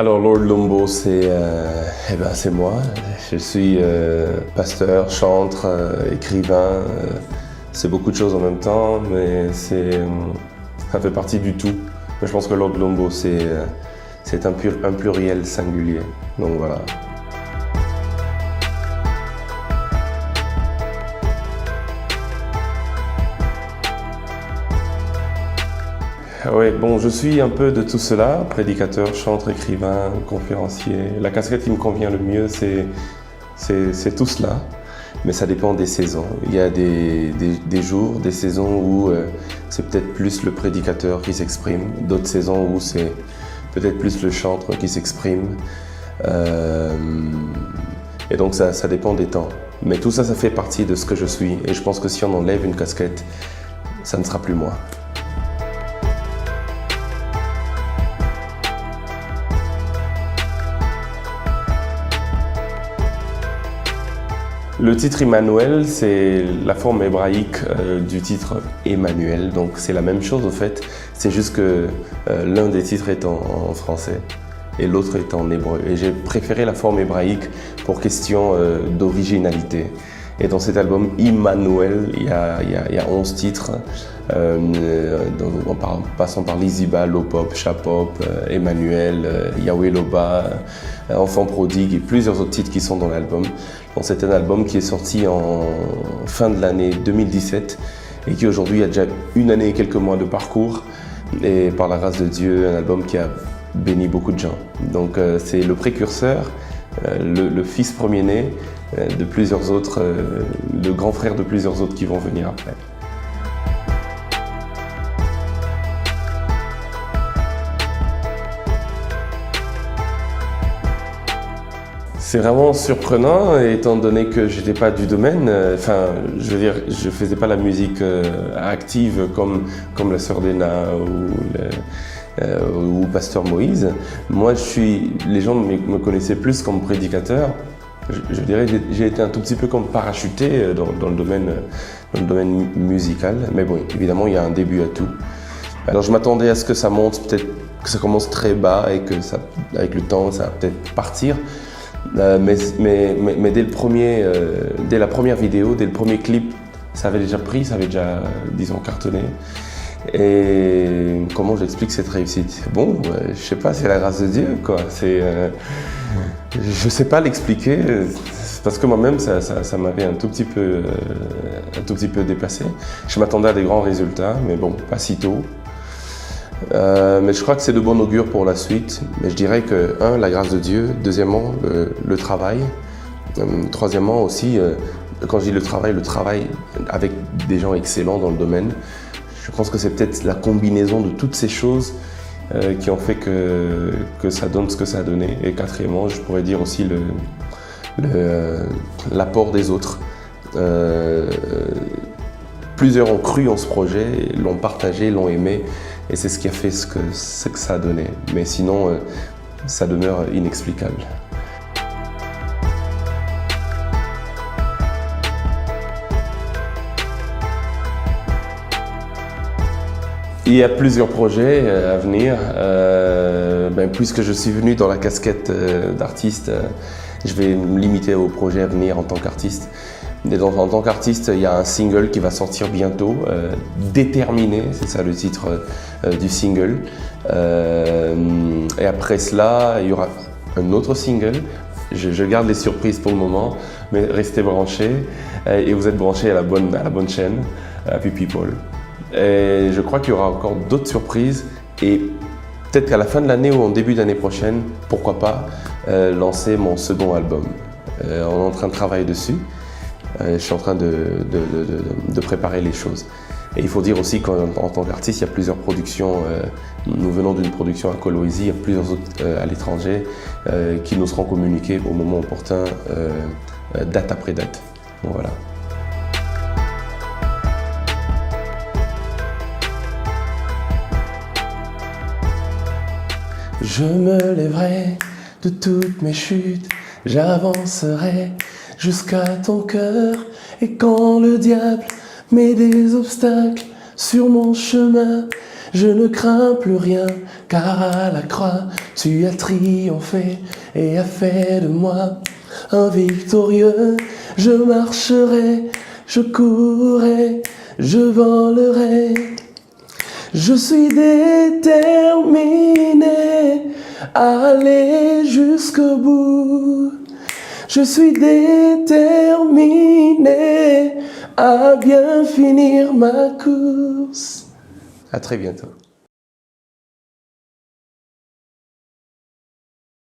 Alors Lord Lumbo, c'est moi. Je suis pasteur, chantre, écrivain. C'est beaucoup de choses en même temps, mais ça fait partie du tout. Mais je pense que Lord Lumbo, c'est un pluriel singulier. Donc voilà. Oui, bon, je suis un peu de tout cela, prédicateur, chantre, écrivain, conférencier. La casquette qui me convient le mieux, c'est tout cela, mais ça dépend des saisons. Il y a des jours, des saisons où c'est peut-être plus le prédicateur qui s'exprime, d'autres saisons où c'est peut-être plus le chantre qui s'exprime. Et donc ça dépend des temps. Mais tout ça, ça fait partie de ce que je suis. Et je pense que si on enlève une casquette, ça ne sera plus moi. Le titre Emmanuel, c'est la forme hébraïque du titre Emmanuel, donc c'est la même chose au fait, c'est juste que l'un des titres est en français et l'autre est en hébreu. Et j'ai préféré la forme hébraïque pour question d'originalité. Et dans cet album Emmanuel, il y a 11 titres, en passant par Liziba, Lopop, Chapop, Emmanuel, Yahweh Loba, Enfant prodigue et plusieurs autres titres qui sont dans l'album. Donc c'est un album qui est sorti en fin de l'année 2017 et qui aujourd'hui a déjà une année et quelques mois de parcours. Et par la grâce de Dieu, un album qui a béni beaucoup de gens. Donc c'est le précurseur, le fils premier-né de plusieurs autres, le grand frère de plusieurs autres qui vont venir après. C'est vraiment surprenant, étant donné que je n'étais pas du domaine. Je veux dire, je ne faisais pas la musique active comme la sœur Dena ou Pasteur Moïse. Moi, les gens me connaissaient plus comme prédicateur. Je dirais que j'ai été un tout petit peu comme parachuté dans le domaine musical. Mais bon, évidemment, il y a un début à tout. Alors, je m'attendais à ce que ça monte, peut-être que ça commence très bas et que avec le temps, ça va peut-être partir. Mais dès la première vidéo, dès le premier clip, ça avait déjà pris, ça avait déjà, disons, cartonné. Et comment j'explique cette réussite? Bon, je sais pas, c'est la grâce de Dieu, quoi. Je sais pas l'expliquer, parce que moi-même, ça m'avait un tout petit peu dépassé. Je m'attendais à des grands résultats, mais bon, pas si tôt. Mais je crois que c'est de bon augure pour la suite. Mais je dirais que, la grâce de Dieu. Deuxièmement, le travail. Troisièmement aussi, quand je dis le travail avec des gens excellents dans le domaine. Je pense que c'est peut-être la combinaison de toutes ces choses qui ont fait que ça donne ce que ça a donné. Et quatrièmement, je pourrais dire aussi l'apport des autres. Plusieurs ont cru en ce projet, l'ont partagé, l'ont aimé. Et c'est ce qui a fait ce que ça a donné. Mais sinon, ça demeure inexplicable. Il y a plusieurs projets à venir. Puisque je suis venu dans la casquette d'artiste, je vais me limiter aux projets à venir en tant qu'artiste. En tant qu'artiste, il y a un single qui va sortir bientôt, Déterminé, c'est ça le titre du single. Et après cela, il y aura un autre single. Je garde les surprises pour le moment, mais restez branchés. Et vous êtes branchés à la bonne chaîne, Happy People. Et je crois qu'il y aura encore d'autres surprises. Et peut-être qu'à la fin de l'année ou en début d'année prochaine, pourquoi pas, lancer mon second album. On est en train de travailler dessus. Je suis en train de préparer les choses. Et il faut dire aussi qu'en tant qu'artiste, il y a plusieurs productions. Nous venons d'une production à Coloésie, il y a plusieurs autres à l'étranger qui nous seront communiquées au moment opportun, date après date. Bon, voilà. Je me lèverai de toutes mes chutes, j'avancerai jusqu'à ton cœur. Et quand le diable met des obstacles sur mon chemin, Je ne crains plus rien, car à la croix, tu as triomphé et as fait de moi un victorieux. Je marcherai, je courrai, je volerai. Je suis déterminé à aller jusqu'au bout. Je suis déterminé à bien finir ma course. À très bientôt.